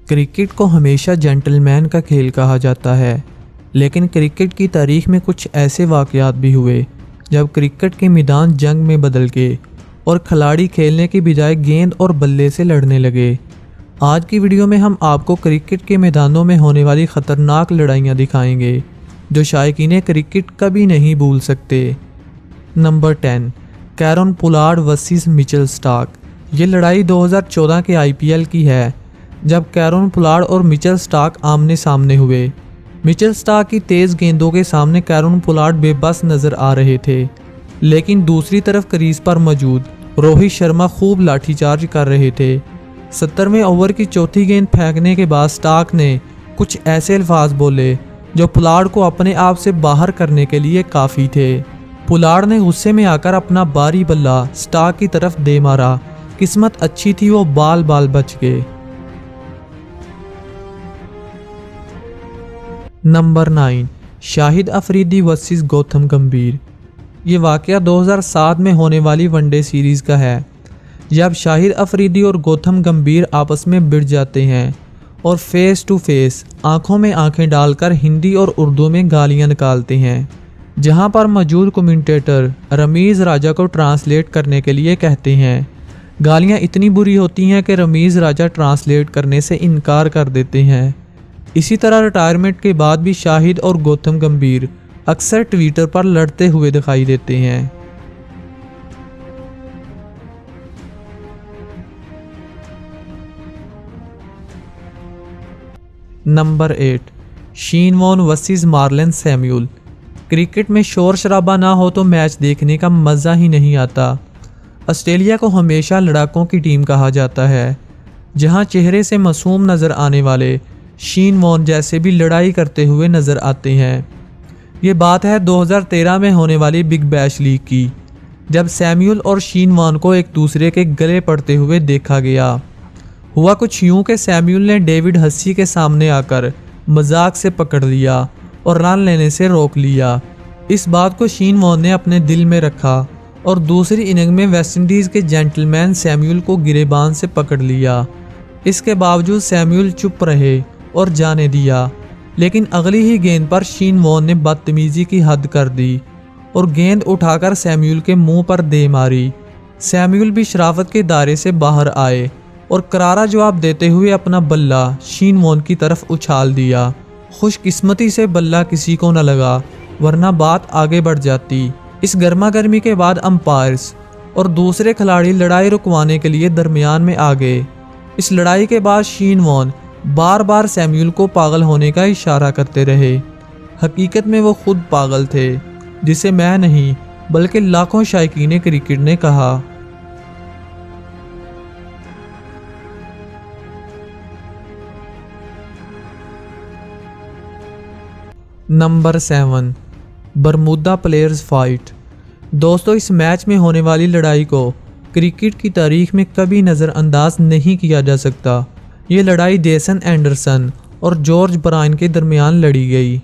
Cricket को हमेशा gentleman का खेल कहा जाता है, लेकिन क्रिकेट की तारीख में कुछ ऐसे वाक़यात भी हुए जब क्रिकेट के मैदान जंग में बदल गए और खिलाड़ी खेलने की बजाय गेंद और बल्ले से लड़ने लगे। आज की वीडियो में हम आपको क्रिकेट के मैदानों में होने वाली ख़तरनाक लड़ाइयाँ दिखाएंगे जो शायकीन क्रिकेट कभी नहीं भूल सकते। Number 10, Kieron Pollard versus Mitchell Starc. ये लड़ाई 2014 के IPL की है, जब कैरन पोलार्ड और मिचेल स्टार्क आमने सामने हुए। मिचेल स्टार्क की तेज़ गेंदों के सामने कैरन पोलार्ड बेबस नज़र आ रहे थे, लेकिन दूसरी तरफ क्रीज पर मौजूद रोहित शर्मा खूब लाठीचार्ज कर रहे थे। 70वें ओवर की चौथी गेंद फेंकने के बाद स्टार्क ने कुछ ऐसे अल्फाज बोले जो पोलार्ड को अपने आप से बाहर करने के लिए काफ़ी थे। पोलार्ड ने गुस्से में आकर अपना बारी बल्ला स्टार्क की तरफ दे मारा। किस्मत अच्छी थी, वो बाल बच गए। नंबर 9, शाहिद अफरीदी वर्सेस गौतम गंभीर। ये वाक़या 2007 में होने वाली वनडे सीरीज़ का है, जब शाहिद अफरीदी और गौतम गंभीर आपस में भिड़ जाते हैं और फेस टू फेस आंखों में आंखें डालकर हिंदी और उर्दू में गालियां निकालते हैं, जहां पर मौजूद कमेंटेटर रमीज़ राजा को ट्रांसलेट करने के लिए कहते हैं। गालियां इतनी बुरी होती हैं कि रमीज़ राजा ट्रांसलेट करने से इनकार कर देते हैं। इसी तरह रिटायरमेंट के बाद भी शाहिद और गौतम गंभीर अक्सर ट्विटर पर लड़ते हुए दिखाई देते हैं। Number 8, Shane Warne versus Marlon Samuels. Cricket में शोर शराबा ना हो तो मैच देखने का मज़ा ही नहीं आता। ऑस्ट्रेलिया को हमेशा लड़ाकों की टीम कहा जाता है, जहां चेहरे से मासूम नज़र आने वाले शीन वॉन जैसे भी लड़ाई करते हुए नज़र आते हैं। ये बात है 2013 में होने वाली बिग बैश लीग की, जब सैमुअल और शीन वॉन को एक दूसरे के गले पड़ते हुए देखा गया। हुआ कुछ यूं कि सैमुअल ने डेविड हसी के सामने आकर मजाक से पकड़ लिया और रन लेने से रोक लिया। इस बात को शीन वॉन ने अपने दिल में रखा और दूसरी इनिंग में वेस्टइंडीज़ के जेंटलमैन सैमुअल को गिरेबान से पकड़ लिया। इसके बावजूद सैमुअल चुप रहे और जाने दिया, लेकिन अगली ही गेंद पर शीन वॉन ने बदतमीजी की हद कर दी और गेंद उठाकर सैमुअल के मुंह पर दे मारी। सैमुअल भी शराफत के दायरे से बाहर आए और करारा जवाब देते हुए अपना बल्ला शीन वॉन की तरफ उछाल दिया। खुशकिस्मती से बल्ला किसी को न लगा, वरना बात आगे बढ़ जाती। इस गर्मा गर्मी के बाद अंपायर्स और दूसरे खिलाड़ी लड़ाई रुकवाने के लिए दरमियान में आ गए। इस लड़ाई के बाद शीन वॉन बार बार सैमुअल को पागल होने का इशारा करते रहे। हकीकत में वो खुद पागल थे, जिसे मैं नहीं बल्कि लाखों शायकीन क्रिकेट ने कहा। Number 7, Bermuda players fight. दोस्तों, इस मैच में होने वाली लड़ाई को क्रिकेट की तारीख में कभी नज़रअंदाज नहीं किया जा सकता। ये लड़ाई जेसन एंडरसन और जॉर्ज ब्रायन के दरमियान लड़ी गई।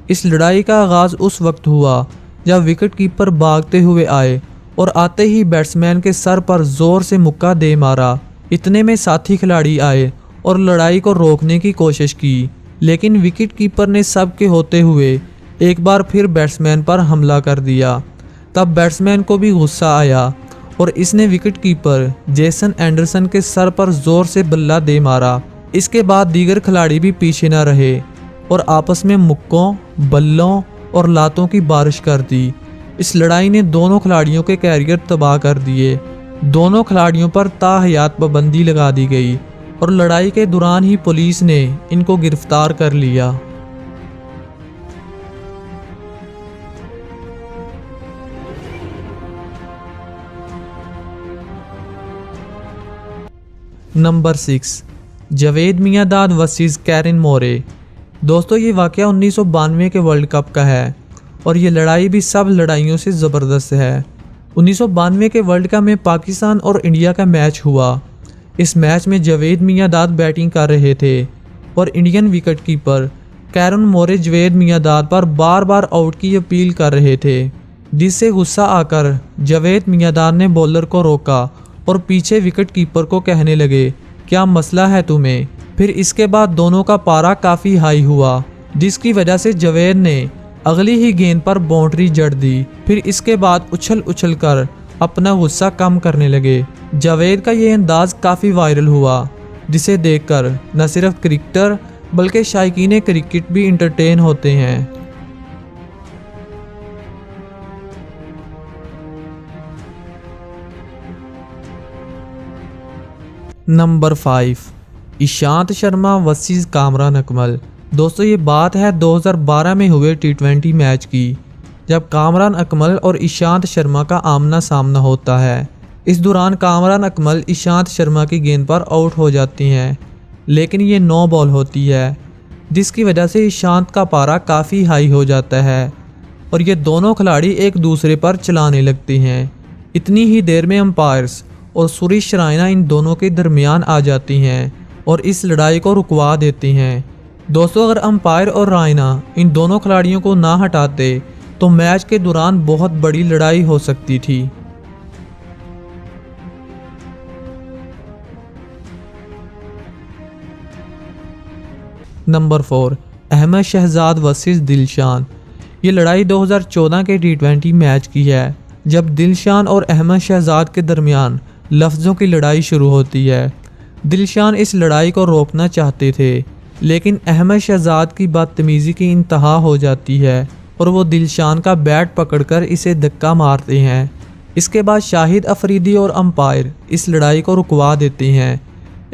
इस लड़ाई का आगाज़ उस वक्त हुआ जब विकेट कीपर भागते हुए आए और आते ही बैट्समैन के सर पर ज़ोर से मुक्का दे मारा। इतने में साथी खिलाड़ी आए और लड़ाई को रोकने की कोशिश की, लेकिन विकेट कीपर ने सब के होते हुए एक बार फिर बैट्समैन पर हमला कर दिया। तब बैट्समैन को भी गुस्सा आया और इसने विकेट कीपर जेसन एंडरसन के सर पर जोर से बल्ला दे मारा। इसके बाद दीगर खिलाड़ी भी पीछे न रहे और आपस में मुक्कों, बल्लों और लातों की बारिश कर दी। इस लड़ाई ने दोनों खिलाड़ियों के कैरियर तबाह कर दिए। दोनों खिलाड़ियों पर ताहयात पाबंदी लगा दी गई और लड़ाई के दौरान ही पुलिस ने इनको गिरफ्तार कर लिया। Number 6, Javed Miandad versus Kiran More. दोस्तों, ये वाक़या 1992 के वर्ल्ड कप का है और ये लड़ाई भी सब लड़ाइयों से ज़बरदस्त है। 1992 के वर्ल्ड कप में पाकिस्तान और इंडिया का मैच हुआ। इस मैच में जावेद मियांदाद बैटिंग कर रहे थे और इंडियन विकेट कीपर कैरन मोरे जावेद मियांदाद पर बार बार आउट की अपील कर रहे थे, जिससे गुस्सा आकर जावेद मियांदाद ने बॉलर को रोका और पीछे विकेट कीपर को कहने लगे, क्या मसला है तुम्हें, फिर इसके बाद दोनों का पारा काफ़ी हाई हुआ, जिसकी वजह से जावेद ने अगली ही गेंद पर बाउंड्री जड़ दी। फिर इसके बाद उछल उछल कर अपना गुस्सा कम करने लगे। जावेद का ये अंदाज काफ़ी वायरल हुआ, जिसे देखकर न सिर्फ क्रिकेटर बल्कि शायकीन क्रिकेट भी इंटरटेन होते हैं। Number 5, Ishant Sharma versus Kamran Akmal. दोस्तों ये बात है 2012 में हुए T20 मैच की, जब कामरान अकमल और ईशांत शर्मा का आमना सामना होता है। इस दौरान कामरान अकमल ईशांत शर्मा की गेंद पर आउट हो जाती हैं, लेकिन ये 9 बॉल होती है, जिसकी वजह से ईशांत का पारा काफ़ी हाई हो जाता है और ये दोनों खिलाड़ी एक दूसरे पर चलाने लगते हैं। इतनी ही देर में अंपायर्स और सुरेश रैना इन दोनों के दरमियान आ जाती हैं और इस लड़ाई को रुकवा देती हैं। दोस्तों अगर अंपायर और रैना इन दोनों खिलाड़ियों को ना हटाते तो मैच के दौरान बहुत बड़ी लड़ाई हो सकती थी। Number 4, Ahmed Shehzad versus Dilshan. ये लड़ाई 2014 के T20 मैच की है, जब दिलशान और अहमद शहजाद के दरमियान लफ्ज़ों की लड़ाई शुरू होती है। दिलशान इस लड़ाई को रोकना चाहते थे, लेकिन अहमद शहजाद की बदतमीज़ी की इंतहा हो जाती है और वो दिलशान का बैट पकड़कर इसे धक्का मारते हैं। इसके बाद शाहिद अफरीदी और अंपायर इस लड़ाई को रुकवा देते हैं।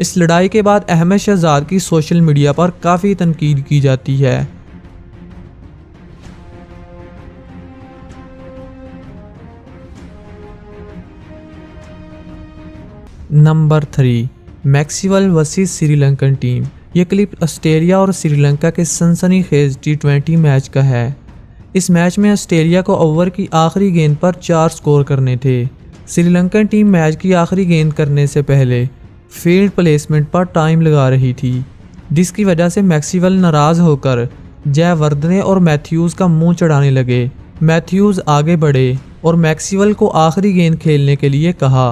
इस लड़ाई के बाद अहमद शहजाद की सोशल मीडिया पर काफ़ी तनकीद की जाती है। Number 3, Maxwell versus Sri Lankan team. ये क्लिप ऑस्ट्रेलिया और श्रीलंका के सनसनीखेज T20 मैच का है। इस मैच में ऑस्ट्रेलिया को ओवर की आखिरी गेंद पर 4 स्कोर करने थे। श्रीलंकन टीम मैच की आखिरी गेंद करने से पहले फील्ड प्लेसमेंट पर टाइम लगा रही थी, जिसकी वजह से मैक्सवेल नाराज़ होकर जयवर्धने और मैथ्यूज़ का मुंह चढ़ाने लगे। मैथ्यूज़ आगे बढ़े और मैक्सवेल को आखिरी गेंद खेलने के लिए कहा।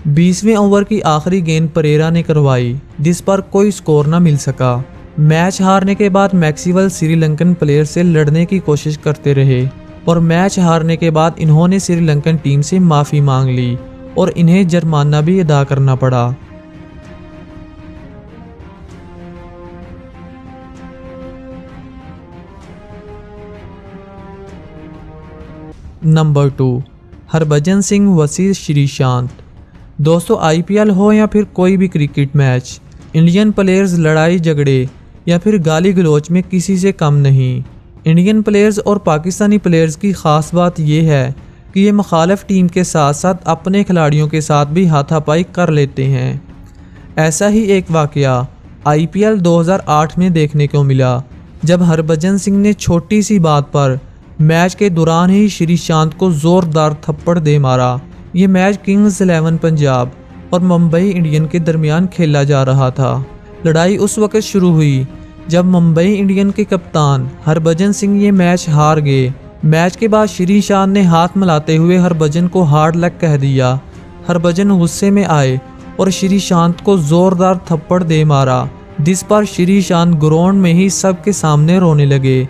20वें ओवर की आखिरी गेंद परेरा ने करवाई, जिस पर कोई स्कोर न मिल सका। मैच हारने के बाद मैक्सवेल श्रीलंकन प्लेयर से लड़ने की कोशिश करते रहे और मैच हारने के बाद इन्होंने श्रीलंकन टीम से माफ़ी मांग ली और इन्हें जुर्माना भी अदा करना पड़ा। Number 2, Harbhajan Singh versus Sreesanth. दोस्तों IPL हो या फिर कोई भी क्रिकेट मैच, इंडियन प्लेयर्स लड़ाई झगड़े या फिर गाली गलौच में किसी से कम नहीं। इंडियन प्लेयर्स और पाकिस्तानी प्लेयर्स की ख़ास बात यह है कि ये मुखालिफ टीम के साथ साथ अपने खिलाड़ियों के साथ भी हाथापाई कर लेते हैं। ऐसा ही एक वाक़या IPL 2008 में देखने को मिला, जब हरभजन सिंह ने छोटी सी बात पर मैच के दौरान ही श्रीशांत को ज़ोरदार थप्पड़ दे मारा। ये मैच किंग्स 11 पंजाब और मुंबई इंडियन के दरमियान खेला जा रहा था। लड़ाई उस वक्त शुरू हुई जब मुंबई इंडियन के कप्तान हरभजन सिंह ये मैच हार गए। मैच के बाद श्रीशांत ने हाथ मिलाते हुए हरभजन को हार्ड लक कह दिया। हरभजन गुस्से में आए और श्रीशांत को ज़ोरदार थप्पड़ दे मारा, जिस पर श्रीशांत ग्राउंड में ही सबके सामने रोने लगे।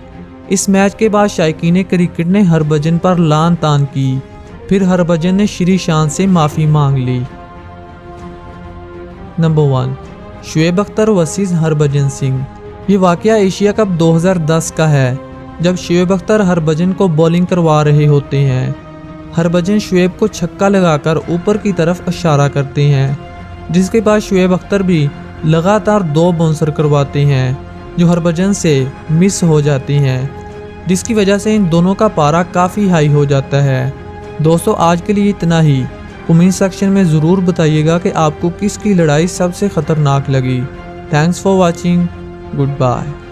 इस मैच के बाद शायकीन क्रिकेट ने हरभजन पर लान तान की। फिर हरभजन ने श्रीशांत से माफ़ी मांग ली। Number 1, Shoaib Akhtar versus Harbhajan Singh. ये वाक़या एशिया कप 2010 का है, जब शुएब अख्तर हरभजन को बॉलिंग करवा रहे होते हैं। हरभजन शुएब को छक्का लगाकर ऊपर की तरफ इशारा करते हैं, जिसके बाद शुएब अख्तर भी लगातार 2 बाउंसर करवाते हैं, जो हरभजन से मिस हो जाती हैं, जिसकी वजह से इन दोनों का पारा काफ़ी हाई हो जाता है। दोस्तों आज के लिए इतना ही। कमेंट सेक्शन में ज़रूर बताइएगा कि आपको किसकी लड़ाई सबसे ख़तरनाक लगी। Thanks for watching. Good bye.